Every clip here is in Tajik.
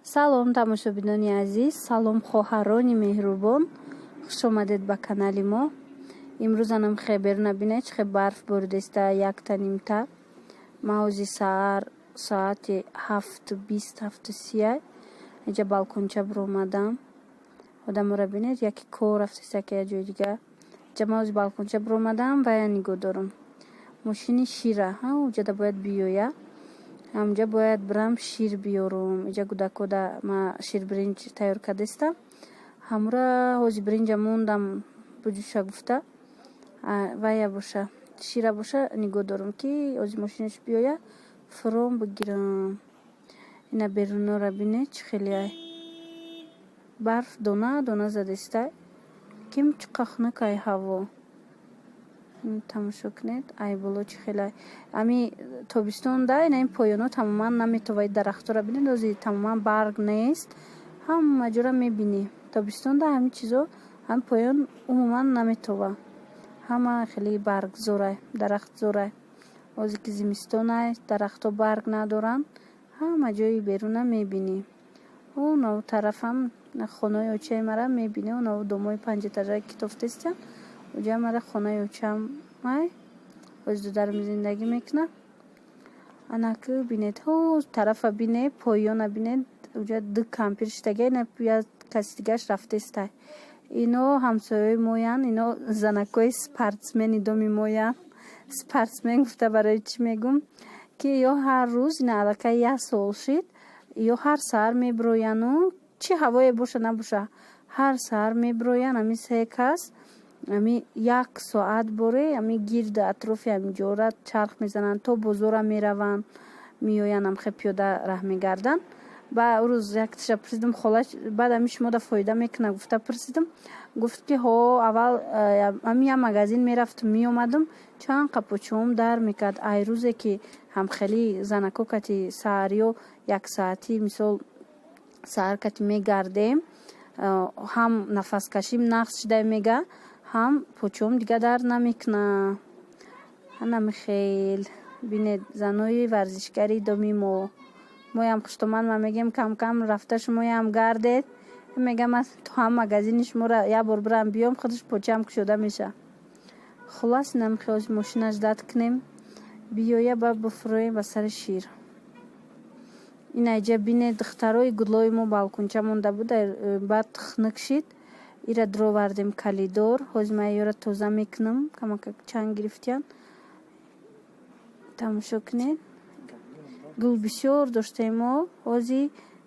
Салом тамошобинони азиз, салом хоҳарони меҳрубон, хушомадед ба канали мо. Имрӯзанам хебер набинед чӣ барф бурдеста якта нимта. Маузи саар соати 7:20-7:30 инҷа балконча буромадам. Одамора бинед яки кор рафтеста ки я ҷои дига. Инҷа маузи балконча буромадам ва я нигоҳ дорам. Мошини шира уҷада бояд биёя. Амҷа бояд бирам шир биёрум. Иҷа гудакода ма ширбиринҷ тайёр кардестам. Ҳамура ҳози биринҷа мондам буҷуша гуфта. Вая боша шира боша нигоҳ дорам ки ҳози мошинаш биёя фуром бигирам. Ина берунора бинед чӣ хеле барф дона дона задеста. Ким чиқахнакай ҳаво. тамошо кунед ай боло чӣ хеле ами тобистонда ин поёно тамоман наметовад. дарахтора бинед ози тамоман барг нест. ҳама ҷора мебинӣ. Тобистонда ҳами чизо ҳам поён умуман наметова. ҳама хеле баргзорай, дарахтзорай. ози ки зимистонай, дарахтҳо барг надоранд, ҳама ҷои беруна мебинӣ. нав тарафам хонаи очаи мара мебинӣ. нав домои панҷэтажаи китофтестян уҷа мара хонаи очам май ози дударми зиндагӣ мекунам. анаку бинед тарафа бинед поёна бинед уҷа ду кампир штага ина я каси дигаш рафтестай. ино ҳамсоёи моян. ино занакои спортсмени доми моян. спортсмен гуфта барои чӣ мегум ки ё ҳар рӯз ина аллакай як сол шид ё ҳар саҳар мебирояну чӣ ҳавое боша набоша ҳар саҳар мебироян. ами се кас ами як соат боре ами гирду атрофи ҳамиҷора чарх мезананд то бозора мераванд меоянд амхе пиёда раҳ мегарданд. ба рӯз як тиша пурсидам холаш баъд ами шумо да фоида мекунад гуфта пурсидам. гуфт ки аввал ами я магазин мерафтум меомадам чанд қапочаам дар мекард. ай рӯзе ки ҳамхели занако кати саҳариё як саати мисол саҳар кати мегардем ҳам нафаскашим нақс шида мега ҳам почаам дига дар намекуна. анамихел бинед занои варзишгари доми моям хуштоманд ма мегем кам кам рафта шумоям гардед. мегам то ҳам магазини шуморо як бор бирам биём худаш почаам кушода меша. хулас намихел мошинаш дад кунем биёя ба буфуроем ба сари шир. ин айҷа бинед духтарои гудлои мо балконча монда буда баъд хунук шид. ира дровардем калидор. ҳози ма ёра тоза мекунам. камакак чанд гирифтян. тамошо кунед гул бисёр доштаем мо. ҳози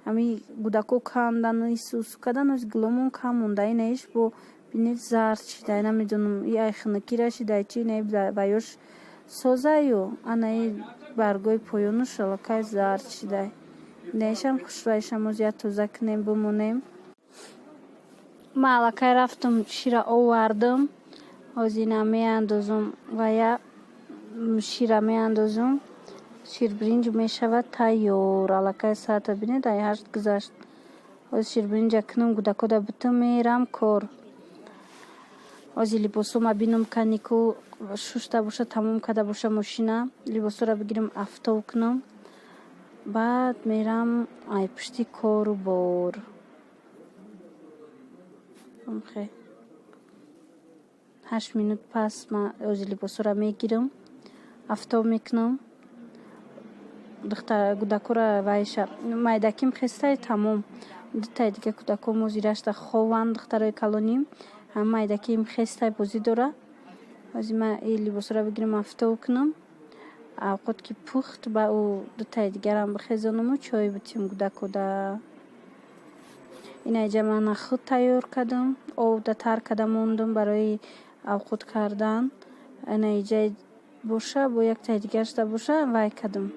ами гудако кандан исусу кадан ози гуломон кам монда. инаиш бо бинед зард шидай намедонам ай хунукира шидай чи ина баёш созаю анаи баргои поёнуш аллакай зард шидай. инаишам хушвайшам ози я тоза кунем бимонем. ма аллакай рафтум шира овардам. ози ина меандозам ва я шира меандозам. ширбиринҷ мешавад тайёр. аллакай саата бинед ай 8 гузашт. ози ширбиринҷа кунам гудакода бутам мерам кор. ози либосома бинам канику шушта боша тамом када боша мошина. либосора бигирам афтов кунам. баъд мерам ай пушти кору бор. 8 минут пас ма ози либосора мегирам афтов мекунам. духтар гудакора вайша майдаким хестай тамом. дутай дига кудаком озирашта хованд духтарои калоним ҳам майдаким хестай бозӣ дора. ози ма и либосора бигирам афтов кунам. авқот ки пухт ба ӯ дутай дигарам бихезонаму чой бутим гудакода. ин айҷа мана худ тайёр кардам. овда тар када мондам барои авқот кардан. ина айҷа боша бо яктай дигаршда боша вай кардам.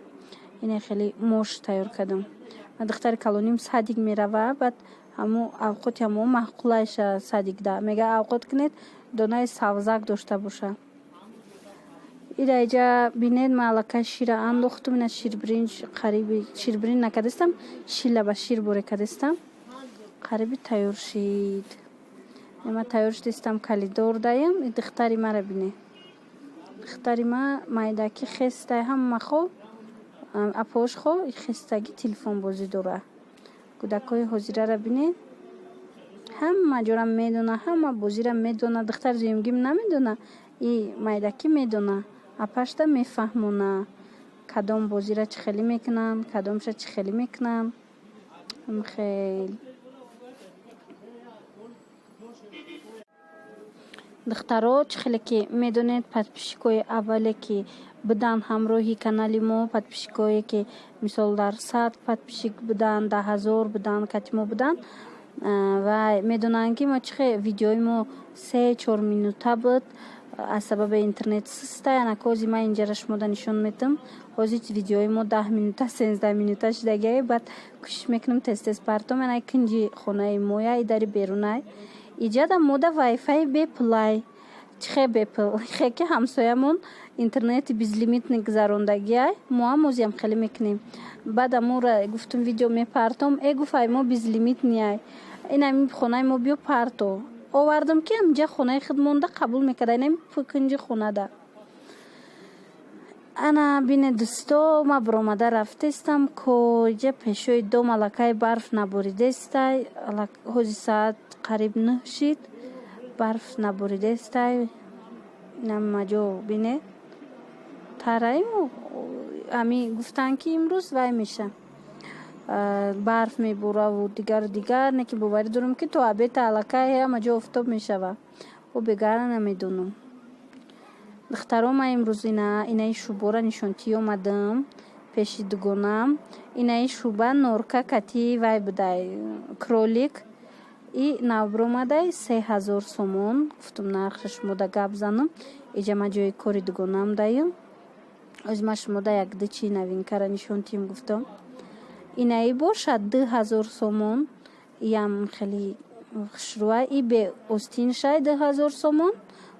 ина хеле мош тайёр кардам. ма духтари калоним садик мерава баъд ҳамо авқоти ҳамо маъқулайша садикда мега авқот кунед донаи савзак дошта боша. ин айҷа бинед ма аллакай шира андохтум. ина ширбиринҷ қариби ширбирин накардестам шила ба шир боре кардестам. қариби тайёр шид. ма тайёр шудестам калидор даем. духтари мара бинед. духтари ма майдаки хестай ҳама хо апош хо хестаги телефон бозӣ дора. кӯдакҳои ҳозираро бинед, ҳама ҷора медона, ҳама бозира медона. духтар зӯюмгим намедона, и майдакӣ медона, апашта мефаҳмона кадом бозира чӣ хеле мекунанд, кадомша чӣ хеле мекунанд. хел духтаро чӣ хеле ки медонед, подписчикои аввале ки буданд ҳамроҳи канали мо, подписчикое ки мисол дар 100 подписчик буданд, 10,000 буданд, катимо буданд, ва медонанд ки мо чихе видеои мо 3-4 минута буд. аз сабаби интернет систа янак ҳози ман инҷара шумода нишон метам. ҳозир видеои мо 10 минута 13 минута шудагиай. баъд кӯшиш мекунам тез партом янак кинҷи хонаи моя идари берунай иҷада мода вайфай беплай чихе бепл хе ки ҳамсоямон интернети безлимит гузарондагиай. моам озиам хеле мекунем. баъд амура гуфтум видео мепартом, гуфай мо безлимит ниай, инами хонаи мо биё парто. овардам ки амҷа хонаи худ монда қабул мекарда, инами кинҷи хонада. ана бине дӯсто, ма биромада рафтестам коҷа пешои дом аллакай барф наборидестай. ҳози саат қариб 9 шид, барф наборидестай. намаҷо бине тараиму ами гуфтан ки имрӯз вай меша барф мебораву дигар не ки боварӣ дорам ки то абета аллакай ҳамаҷо офтоб мешава. ӯ бегара намедонам. духтаро ма имрӯз инаи шӯбора нишонтӣ омадам пеши дугонам. инаи шӯба норка кати вай будай кролик и навбиромадай 3000 сомон. гуфтум нархша шумода гап занам. иҷа ма ҷои кори дугонам даю. оз ма шумода як дичи новинкара нишонтим гуфтам. инаи бошад 2000 сомон. иям хеле хушрӯа. и бе остиншай 2000 сомон.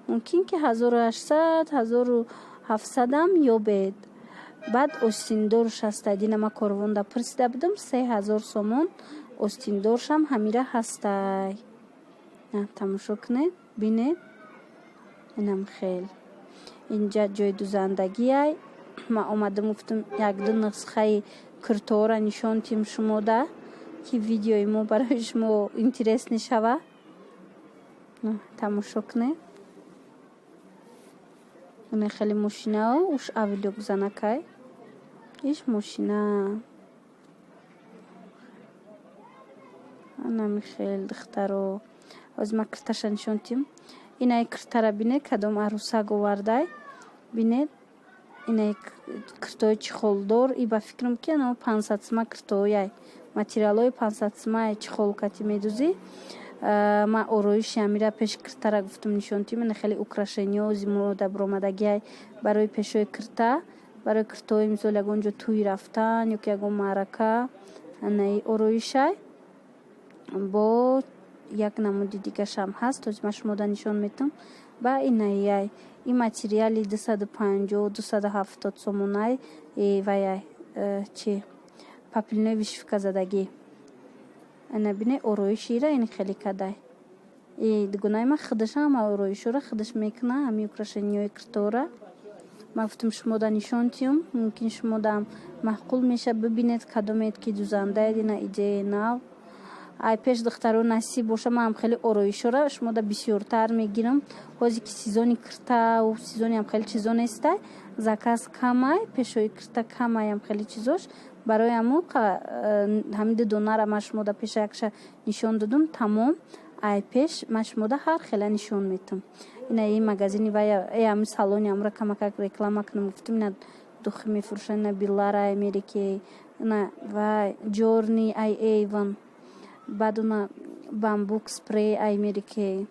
мумкин ки 1800 1700 ам ёбед. баъд остиндорш ҳастад. ина ма корвонда пурсида будам 3000 сомон. остиндоршам ҳамира ҳастай. тамошо кунед, бинед. инам хел инҷа ҷои дузандагиай. ма омадам гуфтам як-ду нусхаи куртоора нишонтим шумода ки видеои мо барои шумо интересный шава. тамошо кунед. ина хеле мошинаа уш авилёк занакай иш мошина анами хел духтаро оз ма кирташа нишонтим. инаи киртара бинед кадом арусак овардай. бинед инаи киртои чихолдор. и ба фикрам ки ано 500 сима киртояй материалои 500 симаи чихолкати медӯзӣ. ма ороиши амира пеши киртара гуфтум нишонтим. ина хеле украшениё зимода биромадагиай барои пешои кирта, барои киртои мисол ягон ҷо тӯй рафтан ё ки ягон маърака. анаи ороишай бо як намуди дигашам ҳаст. оз ма шумода нишон метам. ба инаияй и материали 250-270 сомонай ваяй чи папилнои вишивка задагӣ. ана бине ороишира ин хеле кадай. дугонаи ма худашам ороишора худаш мекуна ами украшениёи киртора. ма гуфтум шумода нишонтим. мумкин шумодам маъқул меша бибинед кадомед ки дузандаед. ина идеяи нав. ай пеш духтаро насиб боша ма ҳам хеле ороишора шумода бисёртар мегирам. ҳозир ки сезони киртау сезони ҳам хеле чизо нестай. заказ камай пешои кирта камай ҳам хеле чизош. барои аму ҳамиди донара ма шумода пеша якша нишон додам. тамом ай пеш ма шумода ҳар хела нишон метам. ина и магазини вай ами салони амра камакак реклама кунам. гуфтум ина духи мефурӯшанд. ина биллара америки, ина вай ҷорни ай эйвон, баъд уна бамбук спрей ай америки.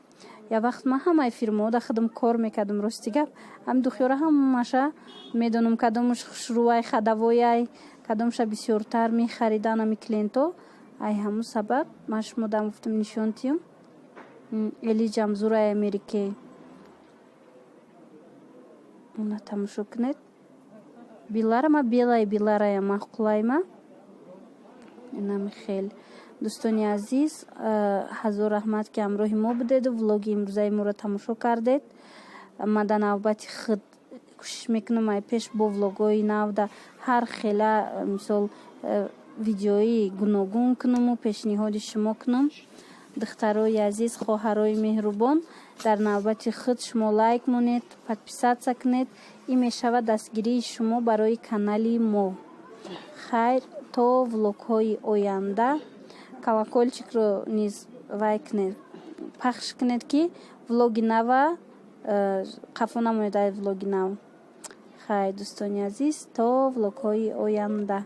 я вақт ма ҳамаи фирмаода худам кор мекардам. рости гап ҳами духёра ҳамаша медонам кадомаш хушрӯай хадавояй кадомша бисёртар мехаридан ами клиенто. ай ҳамун сабаб ма шумодам гуфтам нишонтим. эли ҷамзурай америки. уна тамошо кунед. биларама белай биларая маъқулайма. инами хел дӯстони азиз, ҳазор раҳмат ки ҳамроҳи мо будеду влоги имрӯзаи моро тамошо кардед. ма дар навбати худ кӯшиш мекунам ай пеш бо влогҳои навда ҳар хела мисол видеои гуногун кунаму пешниҳоди шумо кунам. Духтарои азиз, хоҳарои меҳрубон, дар навбати худ шумо лайк монед, подписатсия кунед. Ин мешавад дастгирии шумо барои канали мо. Хайр, то влогҳои оянда колокольчикро низ вай кунед, пахш кунед, ки влоги нава қафо намояд дар влоги нав. Хайр, дӯстони азиз, то влогҳои оянда.